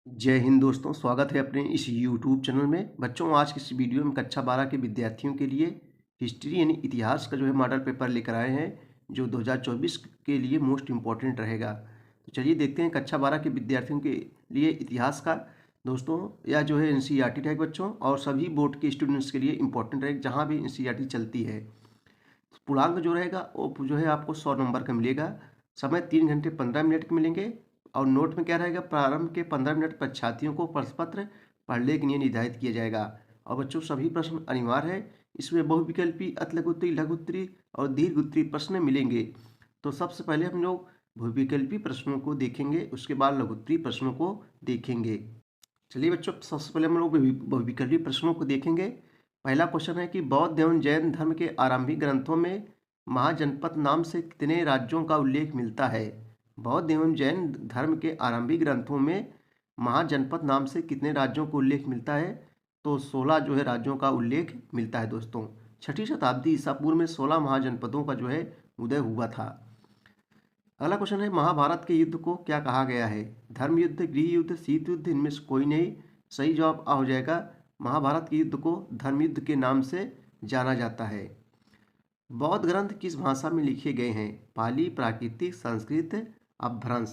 जय हिंद दोस्तों, स्वागत है अपने इस यूट्यूब चैनल में। बच्चों, आज की इस वीडियो में कक्षा 12 के विद्यार्थियों के लिए हिस्ट्री यानी इतिहास का मॉडल पेपर लेकर आए हैं, जो 2024 के लिए मोस्ट इम्पॉर्टेंट रहेगा। तो चलिए देखते हैं कक्षा 12 के विद्यार्थियों के लिए इतिहास का। दोस्तों, यह एनसीईआरटी रहेगा बच्चों, और सभी बोर्ड के स्टूडेंट्स के लिए इम्पोर्टेंट रहेगा जहाँ भी एनसीईआरटी चलती है। पूर्णांक रहेगा वो आपको 100 नंबर का मिलेगा। समय 3 घंटे 15 मिनट के मिलेंगे। और नोट में क्या रहेगा, प्रारंभ के 15 मिनट परीक्षार्थियों को प्रश्न पत्र पढ़ने के लिए निर्धारित किया जाएगा। और बच्चों, सभी प्रश्न अनिवार्य है। इसमें बहुविकल्पी, अतिलघुत्तरी, लघुत्तरी और दीर्घोत्तरी प्रश्न मिलेंगे। तो सबसे पहले हम लोग बहुविकल्पी प्रश्नों को देखेंगे, उसके बाद लघुत्तरी प्रश्नों को देखेंगे। चलिए बच्चों, सबसे पहले हम लोग बहुविकल्पी प्रश्नों को देखेंगे। पहला क्वेश्चन है कि बौद्ध एवं जैन धर्म के आरंभिक ग्रंथों में महाजनपद नाम से कितने राज्यों का उल्लेख मिलता है। बौद्ध एवं जैन धर्म के आरंभिक ग्रंथों में महाजनपद नाम से कितने राज्यों को उल्लेख मिलता है। तो 16 राज्यों का उल्लेख मिलता है दोस्तों। 6ठी शताब्दी ईसा पूर्व में 16 महाजनपदों का उदय हुआ था। अगला क्वेश्चन है, महाभारत के युद्ध को क्या कहा गया है। धर्म युद्ध, गृह युद्ध, शीत युद्ध, इनमें से कोई नहीं। सही जवाब आ हो जाएगा, महाभारत के युद्ध को धर्म युद्ध के नाम से जाना जाता है। बौद्ध ग्रंथ किस भाषा में लिखे गए हैं। पाली, प्राकृतिक, संस्कृत, अपभ्रंश।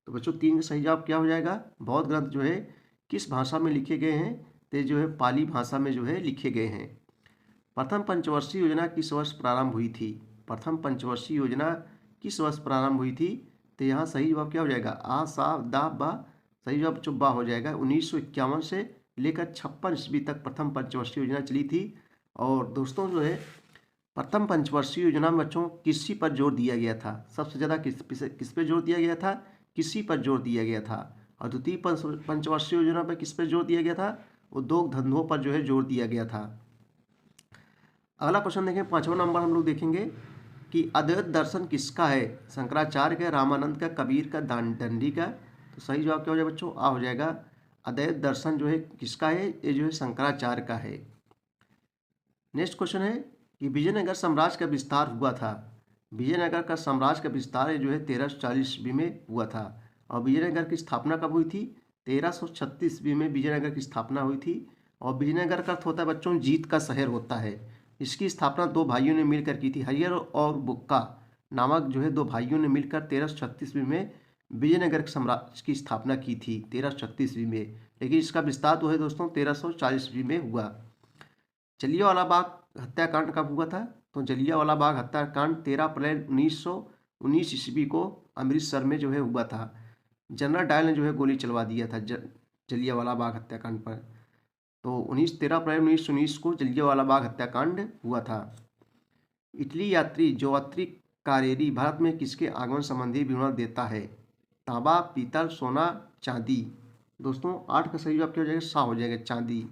तो बच्चों, 3 का सही जवाब क्या हो जाएगा, बौद्ध ग्रंथ किस भाषा में लिखे गए हैं। तो पाली भाषा में लिखे गए हैं। प्रथम पंचवर्षीय योजना किस वर्ष प्रारंभ हुई थी। प्रथम पंचवर्षीय योजना किस वर्ष प्रारंभ हुई थी। तो यहाँ सही जवाब क्या हो जाएगा, आ सा दा बा। सही जवाब चुब्बा हो जाएगा। 1951 से लेकर 56 ईस्वी तक प्रथम पंचवर्षीय योजना चली थी। और दोस्तों, प्रथम पंचवर्षीय योजना में बच्चों कृषि पर जोर दिया गया था। सबसे ज़्यादा किस पे जोर दिया गया था, कृषि पर जोर दिया गया था। और द्वितीय पंचवर्षीय योजना पर किस पर जोर दिया गया था, उद्योग धंधों पर जोर दिया गया था। अगला क्वेश्चन देखें, 5वां नंबर हम लोग देखेंगे कि अद्वैत दर्शन किसका है। शंकराचार्य का, रामानंद का, कबीर का, दंडी का। तो सही जवाब क्या हो जाएगा बच्चों, आ हो जाएगा, अद्वैत दर्शन किसका है, ये शंकराचार्य का है। नेक्स्ट क्वेश्चन है कि विजयनगर साम्राज्य का विस्तार हुआ था। विजयनगर का साम्राज्य का विस्तार 1340 ईस्वी में हुआ था। और विजयनगर की स्थापना कब हुई थी, 1336 ईस्वी में विजयनगर की स्थापना हुई थी। और विजयनगर का अर्थ होता है बच्चों, जीत का शहर होता है। इसकी स्थापना 2 भाइयों ने मिलकर की थी, हरिहर और बुक्का नामक 2 भाइयों ने मिलकर 1336 ईस्वी में विजयनगर साम्राज्य की स्थापना की थी, 1336 ईस्वी में। लेकिन इसका विस्तार दोस्तों 1340 ईस्वी में हुआ। जलियांवाला बाग हत्याकांड कब हुआ था। तो जलियांवाला बाग हत्याकांड 13 अप्रैल 1919 ईस्वी को अमृतसर में हुआ था। जनरल डायल ने गोली चलवा दिया था जलियांवाला बाग हत्याकांड पर। तो 13 अप्रैल 1919 को जलियांवाला बाग हत्याकांड हुआ था। इटली यात्री ज्योत्री कारेरी भारत में किसके आगमन संबंधी विवरण देता है। तांबा, पीतल, सोना, चांदी। दोस्तों, 8 का सही जवाब क्या हो जाएगा, सा हो जाएगा, चांदी।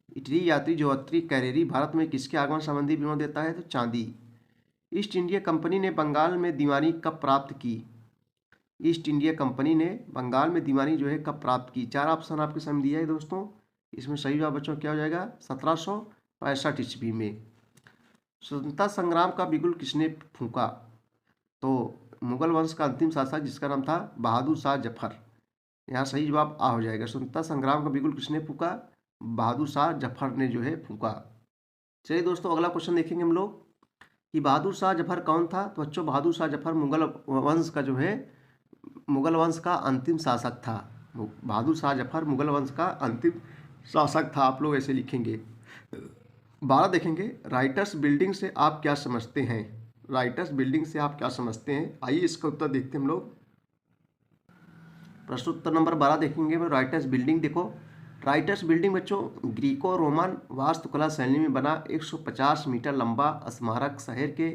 इटली यात्री ज्योत्री कैरेरी भारत में किसके आगमन संबंधी विवरण देता है। तो चांदी। ईस्ट इंडिया कंपनी ने बंगाल में दीवानी कब प्राप्त की। ईस्ट इंडिया कंपनी ने बंगाल में दीवानी कब प्राप्त की। 4 ऑप्शन आपके सामने दिया है दोस्तों। इसमें सही जवाब बच्चों क्या हो जाएगा, 1765 ईस्वी में। स्वतंत्रता संग्राम का बिगुल किसने फूंका। तो मुगल वंश का अंतिम शासक जिसका नाम था बहादुर शाह जफर। यहाँ सही जवाब आ हो जाएगा। स्वतंत्रता संग्राम का बिगुल किसने फूंका, बहादुर शाह जफर ने फूंका। चलिए दोस्तों, अगला क्वेश्चन देखेंगे हम लोग कि बहादुर शाह जफर कौन था। तो बच्चों, बहादुर शाह जफर मुगल वंश का मुगल वंश का अंतिम शासक था। बहादुर शाह जफर मुगल वंश का अंतिम शासक था। आप लोग ऐसे लिखेंगे। 12 देखेंगे, राइटर्स बिल्डिंग से आप क्या समझते हैं। राइटर्स बिल्डिंग से आप क्या समझते हैं। आइए इसका उत्तर देखते हैं हम लोग। प्रश्न उत्तर नंबर 12 देखेंगे। राइटर्स बिल्डिंग देखो, राइटर्स बिल्डिंग बच्चों ग्रीको रोमन वास्तुकला शैली में बना 150 मीटर लंबा स्मारक शहर के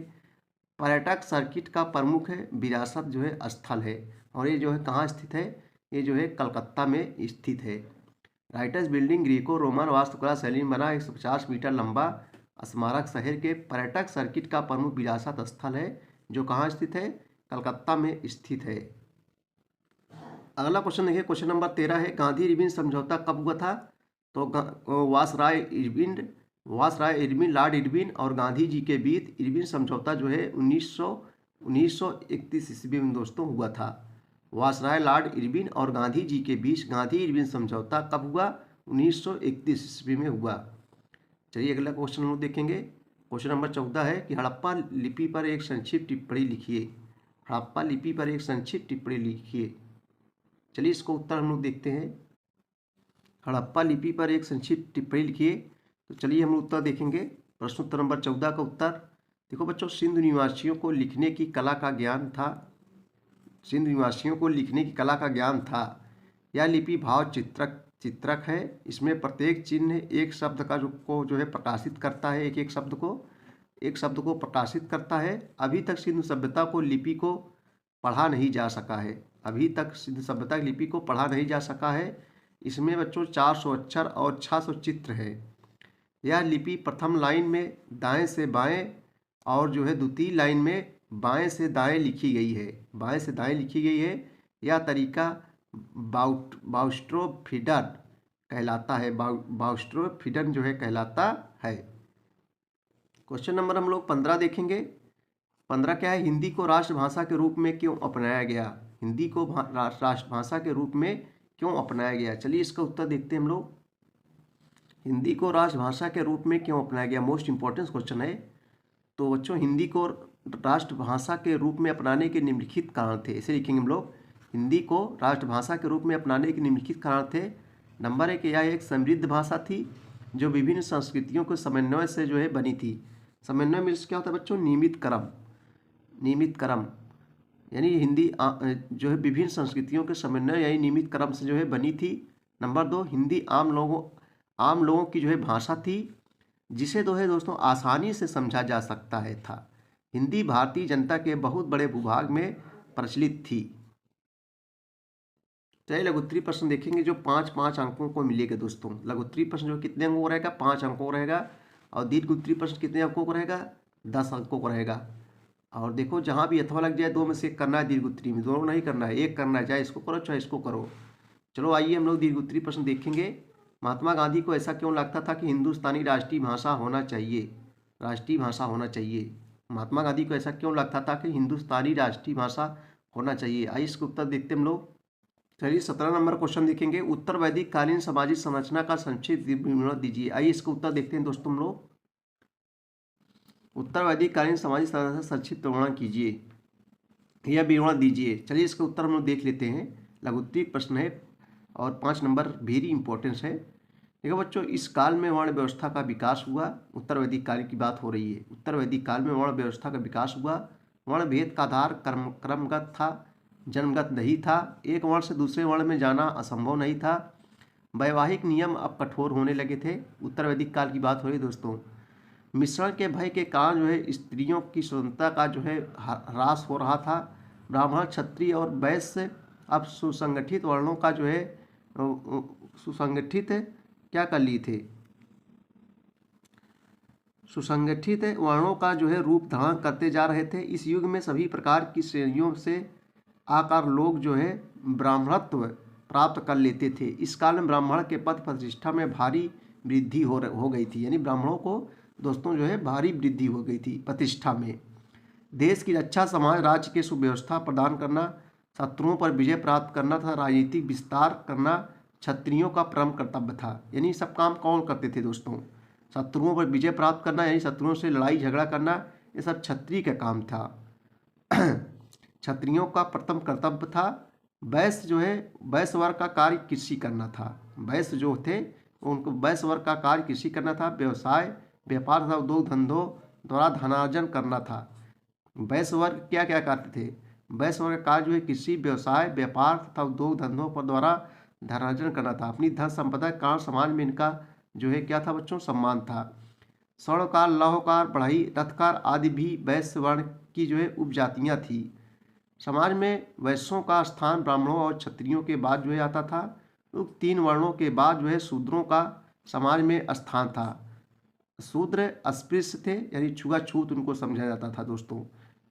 पर्यटक सर्किट का प्रमुख विरासत स्थल है। और ये कहाँ स्थित है, ये कलकत्ता में स्थित है। राइटर्स बिल्डिंग ग्रीको रोमन वास्तुकला शैली में बना 150 मीटर लंबा स्मारक शहर के पर्यटक सर्किट का प्रमुख विरासत स्थल है, जो कहाँ स्थित है, कलकत्ता में स्थित है। अगला क्वेश्चन देखिए, क्वेश्चन नंबर 13 है, गांधी इरविन समझौता कब हुआ था। तो वासराय इरविन लॉर्ड इरविन और गांधी जी के बीच इरविन समझौता 1931 ईस्वी में दोस्तों हुआ था। वायसराय लॉर्ड इरविन और गांधी जी के बीच गांधी इरविन समझौता कब हुआ? 1931 ईस्वी में हुआ। चलिए अगला क्वेश्चन हम लोग देखेंगे। क्वेश्चन नंबर 14 है कि हड़प्पा लिपि पर एक संक्षिप्त टिप्पणी लिखिए। हड़प्पा लिपि पर एक संक्षिप्त टिप्पणी लिखिए। चलिए इसको उत्तर हम लोग देखते हैं। हड़प्पा लिपि पर एक संक्षिप्त टिप्पणी लिखिए। तो चलिए हम उत्तर देखेंगे। प्रश्नोत्तर नंबर 14 का उत्तर देखो बच्चों, सिंधु निवासियों को लिखने की कला का ज्ञान था। सिंधु निवासियों को लिखने की कला का ज्ञान था। यह लिपि भाव चित्रक है। इसमें प्रत्येक चिन्ह एक शब्द का जो है प्रकाशित करता है। एक शब्द को प्रकाशित करता है। अभी तक सिंधु सभ्यता को लिपि को पढ़ा नहीं जा सका है। अभी तक सिंधु सभ्यता की लिपि को पढ़ा नहीं जा सका है। इसमें बच्चों 400 अक्षर और 600 चित्र है। यह लिपि प्रथम लाइन में दाएं से बाएं और जो है द्वितीय लाइन में बाएं से दाएं लिखी गई है। बाएं से दाएं लिखी गई है। यह तरीका बाउस्ट्रोफिडन कहलाता है। बाउस्ट्रोफिडन जो है कहलाता है। क्वेश्चन नंबर हम लोग 15 देखेंगे। 15 क्या है? हिंदी को राष्ट्रभाषा के रूप में क्यों अपनाया गया? हिंदी को राष्ट्रभाषा के रूप में क्यों अपनाया गया? चलिए इसका उत्तर देखते हैं हम लोग। हिंदी को राष्ट्रभाषा के रूप में क्यों अपनाया गया? मोस्ट इंपॉर्टेंट क्वेश्चन है। तो बच्चों, हिंदी को राष्ट्रभाषा के रूप में अपनाने के निम्नलिखित कारण थे। ऐसे लिखेंगे हम लोग, हिंदी को राष्ट्रभाषा के रूप में अपनाने के निम्नलिखित कारण थे। नंबर 1, यह एक समृद्ध भाषा थी जो विभिन्न संस्कृतियों के समन्वय से जो है बनी थी। समन्वय में क्या होता है बच्चों? नियमित क्रम यानी हिंदी जो है विभिन्न संस्कृतियों के समन्वय यानी नियमित क्रम से जो है बनी थी। नंबर 2, हिंदी आम लोगों की जो है भाषा थी जिसे जो है दोस्तों आसानी से समझा जा सकता है था। हिंदी भारतीय जनता के बहुत बड़े भूभाग में प्रचलित थी। चलिए लघुत्तरीय प्रश्न देखेंगे जो 5-5 अंकों को मिलेगा दोस्तों। लघुत्तरीय प्रश्न जो कितने अंकों को रहेगा? 5 अंकों को रहेगा। और दीर्घ उत्तरीय प्रश्न कितने अंकों को रहेगा? 10 अंकों को रहेगा। और देखो, जहाँ भी अथवा लग जाए 2 में से एक करना है। दीर्घ उत्तरीय में दोनों नहीं करना है, एक करना है। चाहे इसको करो चाहे इसको करो। चलो आइए हम लोग दीर्घ उत्तरीय प्रश्न देखेंगे। महात्मा गांधी को ऐसा क्यों लगता था कि हिंदुस्तानी राष्ट्रीय भाषा होना चाहिए? महात्मा गांधी को ऐसा क्यों लगता था कि हिंदुस्तानी राष्ट्रीय भाषा होना चाहिए? आइए इसका उत्तर देखते हैं हम लोग। चलिए 17 नंबर क्वेश्चन देखेंगे। उत्तर वैदिक कालीन सामाजिक संरचना का संक्षिप्त विवरण दीजिए। आइए इसका उत्तर देखते हैं दोस्तों हम लोग। उत्तर वैदिक कालीन सामाजिक संरचना संक्षिप्त विवरण कीजिए या विवरण दीजिए। चलिए इसका उत्तर हम लोग देख लेते हैं। लघुत्तरीय प्रश्न है और 5 नंबर वेरी इंपॉर्टेंस है। देखो बच्चों, इस काल में वर्ण व्यवस्था का विकास हुआ। उत्तर वैदिक काल की बात हो रही है। उत्तर वैदिक काल में वर्ण व्यवस्था का विकास हुआ। वर्ण भेद का आधार क्रमगत था, जन्मगत नहीं था। एक वर्ण से दूसरे वर्ण में जाना असंभव नहीं था। वैवाहिक नियम अब कठोर होने लगे थे। उत्तर वैदिक काल की बात हो रही है दोस्तों। मिश्रण के भय के कारण जो है स्त्रियों की स्वतंत्रता का जो है ह्रास हो रहा था। ब्राह्मण, क्षत्रिय और वैश्य अब सुसंगठित वर्णों का जो है सुसंगठित वर्णों का जो है रूप धारण करते जा रहे थे। इस युग में सभी प्रकार की श्रेणियों से आकर लोग जो है ब्राह्मणत्व प्राप्त कर लेते थे। इस काल में ब्राह्मण के पद प्रतिष्ठा में भारी वृद्धि हो गई थी। यानी ब्राह्मणों को दोस्तों जो है भारी वृद्धि हो गई थी प्रतिष्ठा में। देश की रक्षा, समाज राज्य के सुव्यवस्था प्रदान करना, शत्रुओं पर विजय प्राप्त करना तथा राजनीतिक विस्तार करना क्षत्रियों का परम कर्तव्य था। यानी सब काम कौन करते थे दोस्तों? शत्रुओं पर विजय प्राप्त करना यानी शत्रुओं से लड़ाई झगड़ा करना, ये सब क्षत्रिय का काम था। क्षत्रियों का प्रथम कर्तव्य था। वैश्य जो है वैश्य वर्ग का कार्य कृषि करना था। वैश्य जो थे उनको वैश्य वर्ग का कार्य कृषि करना था। व्यवसाय, व्यापार तथा उद्योग धंधों द्वारा धनार्जन करना था। वैश्य वर्ग क्या क्या करते थे? वैश्य वर्ग का कार्य जो है कृषि, व्यवसाय, व्यापार तथा उद्योग धंधों पर द्वारा धनार्जन करना था। अपनी धन संपदा के कारण समाज में इनका जो है क्या था बच्चों? सम्मान था। स्वर्णकार, लौहकार, बढ़ई, रथकार आदि भी वैश्य वर्ण की जो है उपजातियाँ थी। समाज में वैश्यों का स्थान ब्राह्मणों और क्षत्रियों के बाद जो है आता था। उक्त 3 वर्णों के बाद जो है शूद्रों का समाज में स्थान था। शूद्र अस्पृश्य थे यानी छुआछूत उनको समझा जाता था दोस्तों।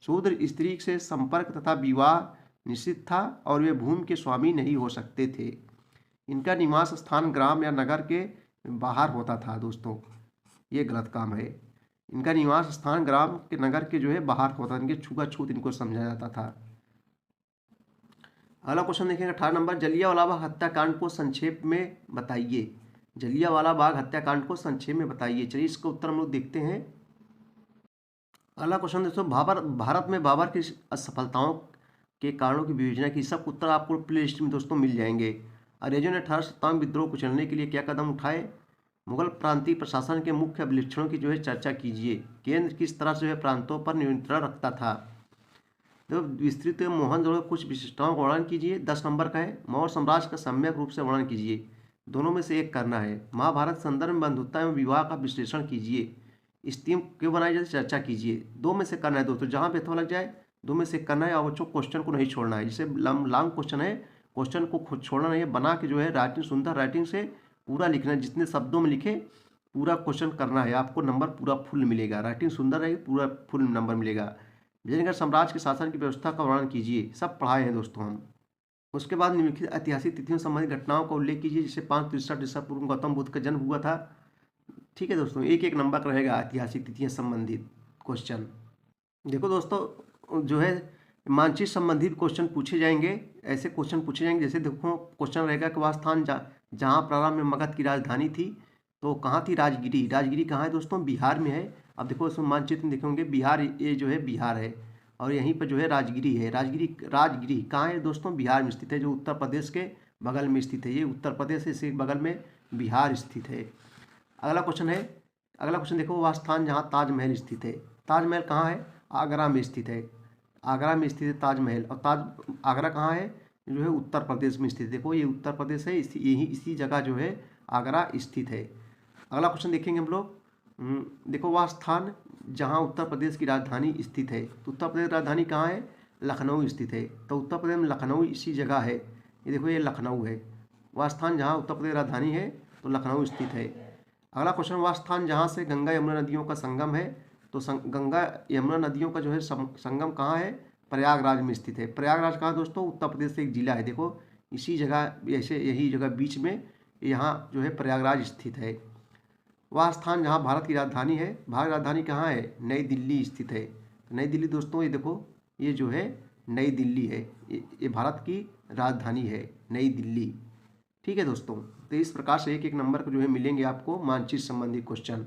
शूद्र स्त्री से संपर्क तथा विवाह निषिद्ध था और वे भूमि के स्वामी नहीं हो सकते थे। इनका निवास स्थान ग्राम या नगर के बाहर होता था दोस्तों। ये गलत काम है। इनका निवास स्थान ग्राम के नगर के जो है बाहर होता था। इनके छुआछूत इनको समझा जाता था। अगला क्वेश्चन देखेंगे 18 नंबर, जलियांवाला बाग हत्याकांड को संक्षेप में बताइए। जलियांवाला बाग हत्याकांड को संक्षेप में बताइए। चलिए इसका उत्तर हम लोग देखते हैं। अगला क्वेश्चन दोस्तों, भारत में बाबर की असफलताओं के कारणों की विवेचना की। सब उत्तर आपको प्ले लिस्ट में दोस्तों मिल जाएंगे। अंग्रेजों ने 1857 विद्रोह को चलने के लिए क्या कदम उठाए। मुगल प्रांतीय प्रशासन के मुख्य अभिलक्षणों की जो है चर्चा कीजिए। केंद्र किस तरह से जो है प्रांतों पर नियंत्रण रखता था। तो विस्तृत मोहनजोदड़ो कुछ विशिष्टताओं का वर्णन कीजिए। 10 नंबर का है। मौर्य साम्राज्य का सम्यक रूप से वर्णन कीजिए। दोनों में से एक करना है। महाभारत संदर्भ में बंधुता एवं विवाह का विश्लेषण कीजिए। स्कीम क्यों बनाई जाती है चर्चा कीजिए। दो में से करना है दोस्तों, जहाँ पे अथवा लग जाए दो में से करना है। और बच्चों क्वेश्चन को नहीं छोड़ना है। जैसे लॉन्ग क्वेश्चन है, क्वेश्चन को खुद छोड़ना नहीं है, बना के जो है राइटिंग, सुंदर राइटिंग से पूरा लिखना है। जितने शब्दों में लिखे पूरा क्वेश्चन करना है। आपको नंबर पूरा फुल मिलेगा। राइटिंग सुंदर रहेगी, पूरा फुल नंबर मिलेगा। विजयनगर साम्राज्य के शासन की व्यवस्था का वर्णन कीजिए। सब पढ़ाए हैं दोस्तों हम। उसके बाद निम्नलिखित ऐतिहासिक तिथियों संबंधित घटनाओं का उल्लेख कीजिए। जैसे 563 ईसा पूर्व गौतम बुद्ध का जन्म हुआ था। ठीक है दोस्तों, एक एक नंबर का रहेगा ऐतिहासिक तिथियां संबंधित क्वेश्चन। देखो दोस्तों, जो है मानचित्र संबंधित क्वेश्चन पूछे जाएंगे। ऐसे क्वेश्चन पूछे जाएंगे, जैसे देखो क्वेश्चन रहेगा कि वह स्थान जहाँ प्रारंभ में मगध की राजधानी थी, तो कहाँ थी। राजगिरी। राजगिरी कहाँ है दोस्तों, बिहार में है। अब देखो इसमें मानचित्र में देखेंगे बिहार, ये जो है बिहार है, और यहीं पर जो है राजगिरी है। राजगिरी कहाँ है दोस्तों, बिहार में स्थित है, जो उत्तर प्रदेश के बगल में स्थित है। ये उत्तर प्रदेश से बगल में बिहार स्थित है। अगला क्वेश्चन देखो, वह स्थान जहाँ ताजमहल स्थित है। ताजमहल कहाँ है, आगरा में स्थित है। आगरा में स्थित है ताजमहल। और आगरा कहाँ है, जो है उत्तर प्रदेश में स्थित। देखो ये उत्तर प्रदेश है, इसी जगह जो है आगरा स्थित है। अगला क्वेश्चन देखेंगे हम लोग। देखो वह स्थान जहाँ उत्तर प्रदेश की राजधानी स्थित है। तो उत्तर प्रदेश राजधानी कहाँ है, लखनऊ स्थित है। तो उत्तर प्रदेश में लखनऊ इसी जगह है। ये देखो ये लखनऊ है। वह स्थान जहाँ उत्तर प्रदेश राजधानी है तो लखनऊ स्थित है। अगला क्वेश्चन, वह स्थान जहाँ से गंगा यमुना नदियों का संगम है। तो गंगा यमुना नदियों का जो है संगम कहाँ है, प्रयागराज में स्थित है। प्रयागराज कहाँ दोस्तों, उत्तर प्रदेश से एक जिला है। देखो इसी जगह, ऐसे यही जगह बीच में यहाँ जो है प्रयागराज स्थित है। वह स्थान जहाँ भारत की राजधानी है। भारत राजधानी कहाँ है, नई दिल्ली स्थित है। नई दिल्ली दोस्तों, ये देखो ये जो है नई दिल्ली है। ये भारत की राजधानी है, नई दिल्ली। ठीक है दोस्तों, तो इस प्रकार से एक एक नंबर को जो है मिलेंगे आपको मानचित्र संबंधी क्वेश्चन।